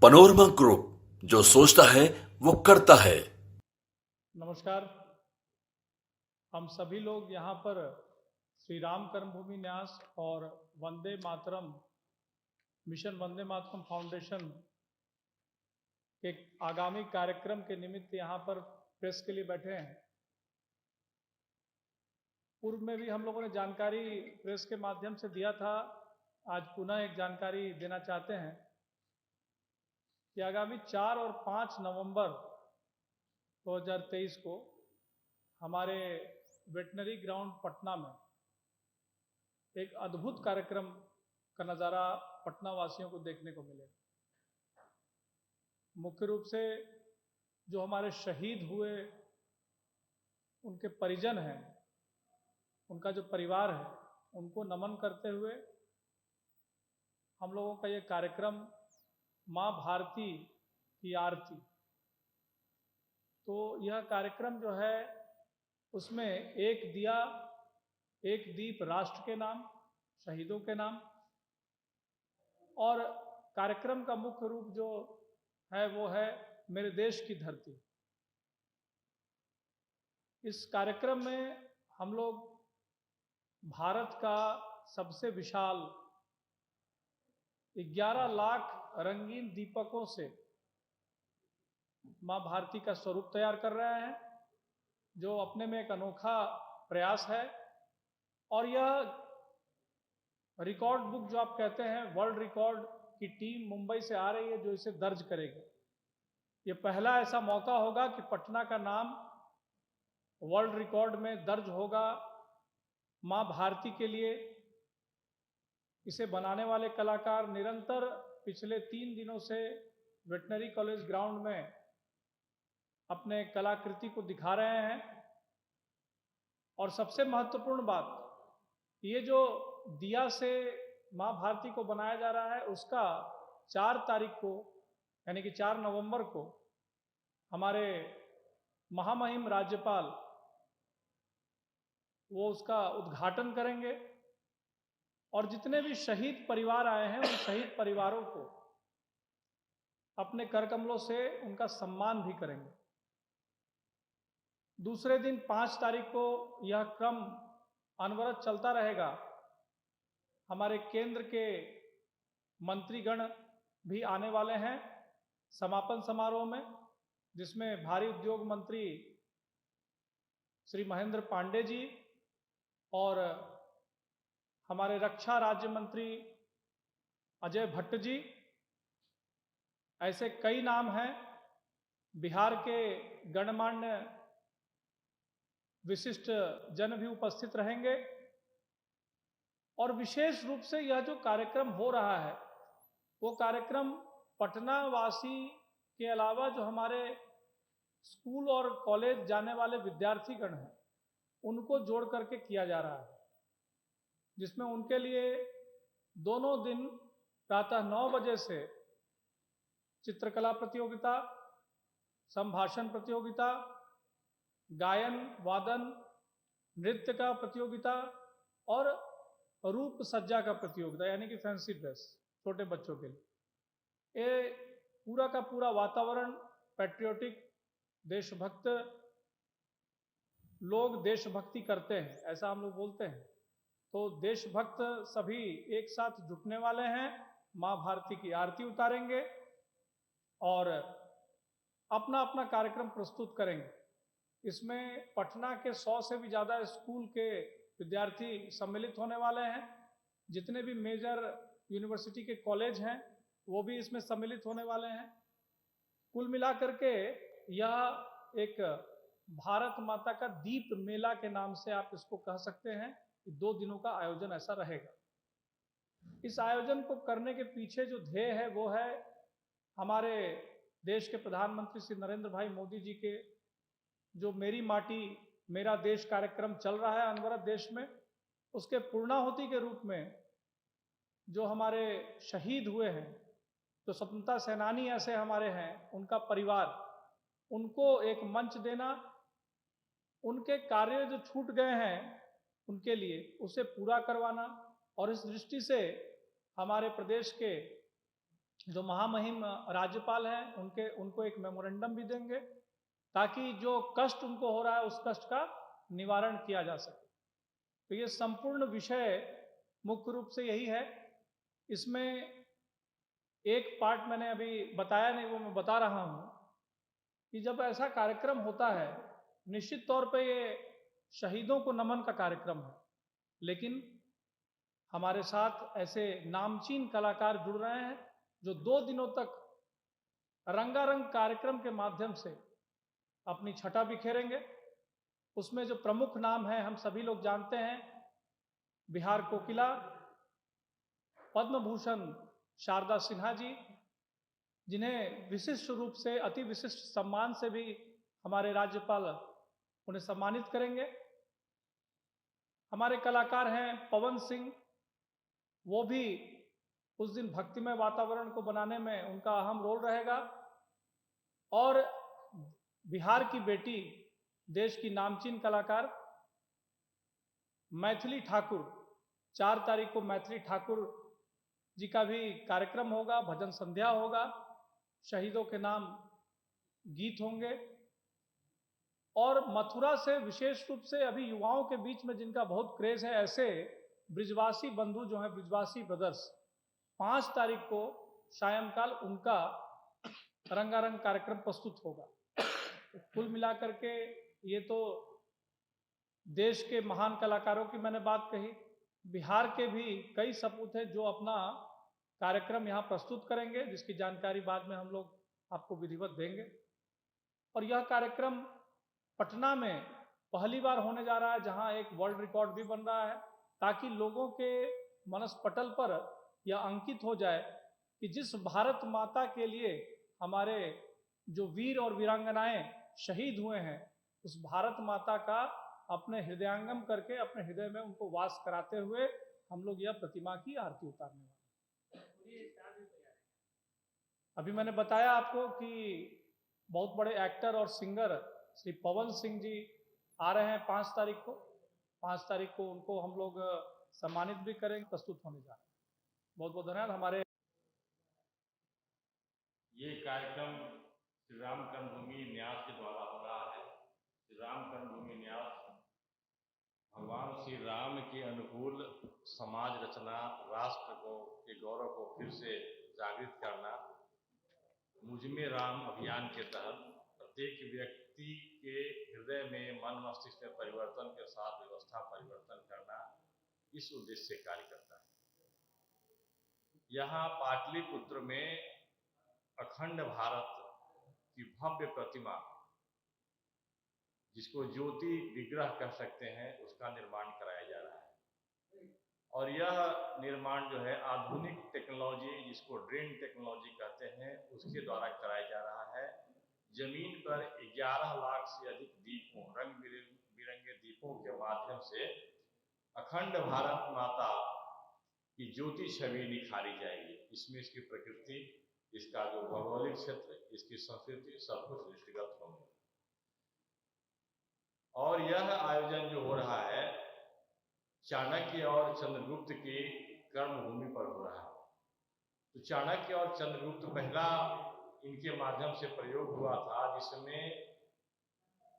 Panorama group, जो सोचता है वो करता है। नमस्कार। हम सभी लोग यहाँ पर श्री राम कर्मभूमि न्यास और वंदे मातरम मिशन वंदे मातरम फाउंडेशन के आगामी कार्यक्रम के निमित्त यहाँ पर प्रेस के लिए बैठे हैं। पूर्व में भी हम लोगों ने जानकारी प्रेस के माध्यम से दिया था। आज पुनः एक जानकारी देना चाहते हैं कि आगामी 4 और 5 नवंबर 2023 को हमारे वेटनरी ग्राउंड पटना में एक अद्भुत कार्यक्रम का नज़ारा पटना वासियों को देखने को मिलेगा। मुख्य रूप से जो हमारे शहीद हुए उनके परिजन हैं, उनका जो परिवार है, उनको नमन करते हुए हम लोगों का ये कार्यक्रम माँ भारती की आरती, तो यह कार्यक्रम जो है उसमें एक दिया एक दीप राष्ट्र के नाम, शहीदों के नाम, और कार्यक्रम का मुख्य रूप जो है वो है मेरे देश की धरती। इस कार्यक्रम में हम लोग भारत का सबसे विशाल 11 लाख रंगीन दीपकों से माँ भारती का स्वरूप तैयार कर रहे हैं, जो अपने में एक अनोखा प्रयास है। और यह रिकॉर्ड बुक जो आप कहते हैं, वर्ल्ड रिकॉर्ड की टीम मुंबई से आ रही है जो इसे दर्ज करेगी। ये पहला ऐसा मौका होगा कि पटना का नाम वर्ल्ड रिकॉर्ड में दर्ज होगा माँ भारती के लिए। इसे बनाने वाले कलाकार निरंतर पिछले 3 दिनों से वेटनरी कॉलेज ग्राउंड में अपने कलाकृति को दिखा रहे हैं। और सबसे महत्वपूर्ण बात, ये जो दिया से माँ भारती को बनाया जा रहा है उसका 4 तारीख को यानी कि 4 नवंबर को हमारे महामहिम राज्यपाल वो उसका उद्घाटन करेंगे। और जितने भी शहीद परिवार आए हैं उन शहीद परिवारों को अपने कर कमलों से उनका सम्मान भी करेंगे। दूसरे दिन 5 तारीख को यह क्रम अनवरत चलता रहेगा। हमारे केंद्र के मंत्रीगण भी आने वाले हैं समापन समारोह में, जिसमें भारी उद्योग मंत्री श्री महेंद्र पांडे जी और हमारे रक्षा राज्य मंत्री अजय भट्ट जी, ऐसे कई नाम हैं। बिहार के गणमान्य विशिष्ट जन भी उपस्थित रहेंगे। और विशेष रूप से यह जो कार्यक्रम हो रहा है वो कार्यक्रम पटना वासी के अलावा जो हमारे स्कूल और कॉलेज जाने वाले विद्यार्थीगण हैं उनको जोड़ करके किया जा रहा है, जिसमें उनके लिए दोनों दिन प्रातः 9 बजे से चित्रकला प्रतियोगिता, संभाषण प्रतियोगिता, गायन वादन, नृत्य का प्रतियोगिता और रूप सज्जा का प्रतियोगिता यानी कि फैंसी ड्रेस छोटे बच्चों के लिए। ये पूरा का पूरा वातावरण पैट्रियोटिक, देशभक्त, लोग देशभक्ति करते हैं ऐसा हम लोग बोलते हैं। तो देशभक्त सभी एक साथ जुटने वाले हैं, माँ भारती की आरती उतारेंगे और अपना अपना कार्यक्रम प्रस्तुत करेंगे। इसमें पटना के 100 से भी ज़्यादा स्कूल के विद्यार्थी सम्मिलित होने वाले हैं। जितने भी मेजर यूनिवर्सिटी के कॉलेज हैं वो भी इसमें सम्मिलित होने वाले हैं। कुल मिलाकर के यह एक भारत माता का दीप मेला के नाम से आप इसको कह सकते हैं कि 2 दिनों का आयोजन ऐसा रहेगा। इस आयोजन को करने के पीछे जो ध्येय है वो है हमारे देश के प्रधानमंत्री श्री नरेंद्र भाई मोदी जी के जो मेरी माटी मेरा देश कार्यक्रम चल रहा है अनवरत देश में, उसके पूर्णाहुति के रूप में जो हमारे शहीद हुए हैं, जो स्वतंत्रता सेनानी ऐसे हमारे हैं, उनका परिवार, उनको एक मंच देना, उनके कार्य जो छूट गए हैं उनके लिए उसे पूरा करवाना। और इस दृष्टि से हमारे प्रदेश के जो महामहिम राज्यपाल हैं उनको एक मेमोरेंडम भी देंगे ताकि जो कष्ट उनको हो रहा है उस कष्ट का निवारण किया जा सके। तो ये संपूर्ण विषय मुख्य रूप से यही है। इसमें एक पार्ट मैंने अभी बताया नहीं, वो मैं बता रहा हूँ कि जब ऐसा कार्यक्रम होता है, निश्चित तौर पे ये शहीदों को नमन का कार्यक्रम है, लेकिन हमारे साथ ऐसे नामचीन कलाकार जुड़ रहे हैं जो 2 दिनों तक रंगारंग कार्यक्रम के माध्यम से अपनी छटा बिखेरेंगे। उसमें जो प्रमुख नाम है हम सभी लोग जानते हैं, बिहार कोकिला पद्म भूषण शारदा सिन्हा जी, जिन्हें विशिष्ट रूप से अति विशिष्ट सम्मान से भी हमारे राज्यपाल उन्हें सम्मानित करेंगे। हमारे कलाकार हैं पवन सिंह, वो भी उस दिन भक्तिमय वातावरण को बनाने में उनका अहम रोल रहेगा। और बिहार की बेटी, देश की नामचीन कलाकार मैथिली ठाकुर, 4 तारीख को मैथिली ठाकुर जी का भी कार्यक्रम होगा, भजन संध्या होगा, शहीदों के नाम गीत होंगे। और मथुरा से विशेष रूप से अभी युवाओं के बीच में जिनका बहुत क्रेज है, ऐसे ब्रिजवासी बंधु जो हैं, ब्रिजवासी ब्रदर्स, 5 तारीख को सायंकाल उनका रंगारंग कार्यक्रम प्रस्तुत होगा। तो कुल मिलाकर के ये तो देश के महान कलाकारों की मैंने बात कही, बिहार के भी कई सपूत हैं जो अपना कार्यक्रम यहाँ प्रस्तुत करेंगे, जिसकी जानकारी बाद में हम लोग आपको विधिवत देंगे। और यह कार्यक्रम पटना में पहली बार होने जा रहा है, जहाँ एक वर्ल्ड रिकॉर्ड भी बन रहा है, ताकि लोगों के मनस्पटल पर यह अंकित हो जाए कि जिस भारत माता के लिए हमारे जो वीर और वीरांगनाएं शहीद हुए हैं, उस भारत माता का अपने हृदयांगम करके अपने हृदय में उनको वास कराते हुए हम लोग यह प्रतिमा की आरती उतारने वाले हैं। अभी मैंने बताया आपको कि बहुत बड़े एक्टर और सिंगर श्री पवन सिंह जी आ रहे हैं 5 तारीख को। 5 तारीख को उनको हम लोग सम्मानित भी करेंगे, प्रस्तुत होने जा रहे हैं। बहुत बहुत धन्यवाद। हमारे ये कार्यक्रम श्री राम कर्मभूमि न्यास के द्वारा हो रहा है। श्री राम कर्मभूमि न्यास भगवान श्री राम के अनुकूल समाज रचना, राष्ट्र को के गौरव को फिर से जागृत करना, मुझमें राम अभियान के तहत प्रत्येक व्यक्ति के हृदय में, मन मस्तिष्क में परिवर्तन के साथ व्यवस्था परिवर्तन करना, इस उद्देश्य से कार्य करता है। यहाँ पाटलिपुत्र में अखंड भारत की भव्य प्रतिमा, जिसको ज्योति विग्रह कह सकते हैं, उसका निर्माण कराया जा रहा है। और यह निर्माण जो है आधुनिक टेक्नोलॉजी, जिसको ड्रोन टेक्नोलॉजी कहते हैं, उसके द्वारा कराया जा रहा है। जमीन पर 11 लाख से अधिक दीपों, रंग बिरंगे दीपों के माध्यम से अखंड भारत माता की ज्योति छवि निखारी जाएगी। इसमें इसकी प्रकृति, इसका जो भौगोलिक क्षेत्र, इसकी संस्कृति, सब कुछ दृष्टिगत होंगे। और यह आयोजन जो हो रहा है चाणक्य और चंद्रगुप्त की कर्मभूमि पर हो रहा है। तो चाणक्य और चंद्रगुप्त पहला इनके माध्यम से प्रयोग हुआ था, जिसमें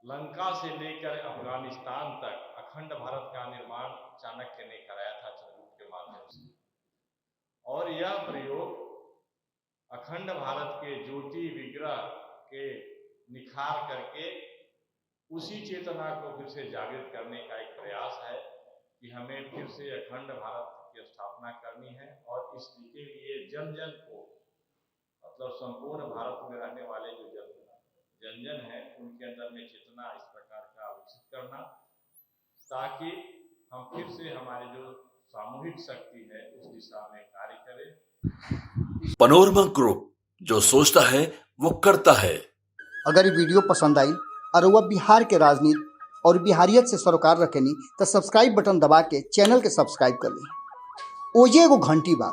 लंका से लेकर अफगानिस्तान तक अखंड भारत का निर्माण चाणक्य ने कराया था चंद्रगुप्त के माध्यम से। और यह प्रयोग अखंड भारत के ज्योति विग्रह के निखार करके उसी चेतना को फिर से जागृत करने का एक प्रयास है कि हमें फिर से अखंड भारत की स्थापना करनी है। और इसके लिए जन जन को, मतलब संपूर्ण भारत में रहने वाले जो जन जन है, उनके अंदर में चेतना इस प्रकार का विकसित करना, ताकि हम फिर से हमारी जो सामूहिक शक्ति है उस दिशा में कार्य करें। पनोरमा ग्रुप, जो सोचता है वो करता है। अगर ये वीडियो पसंद आई और वह बिहार के राजनीति और बिहारियत से सरोकार रखेनी तो सब्सक्राइब बटन दबा के चैनल के सब्सक्राइब कर ली। ओजे एगो घंटी बा,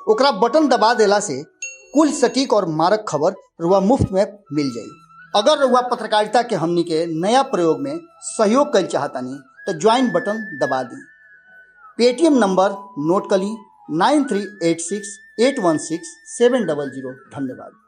ओकरा बटन दबा देला से कुल सटीक और मारक खबर रुआ मुफ्त में मिल जाई। अगर रुआ पत्रकारिता के हमनी के नया प्रयोग में सहयोग कर चाहतानी तो ज्वाइन बटन दबा दी। पेटीएम नंबर नोट कर ली 9386 816-700। धन्यवाद।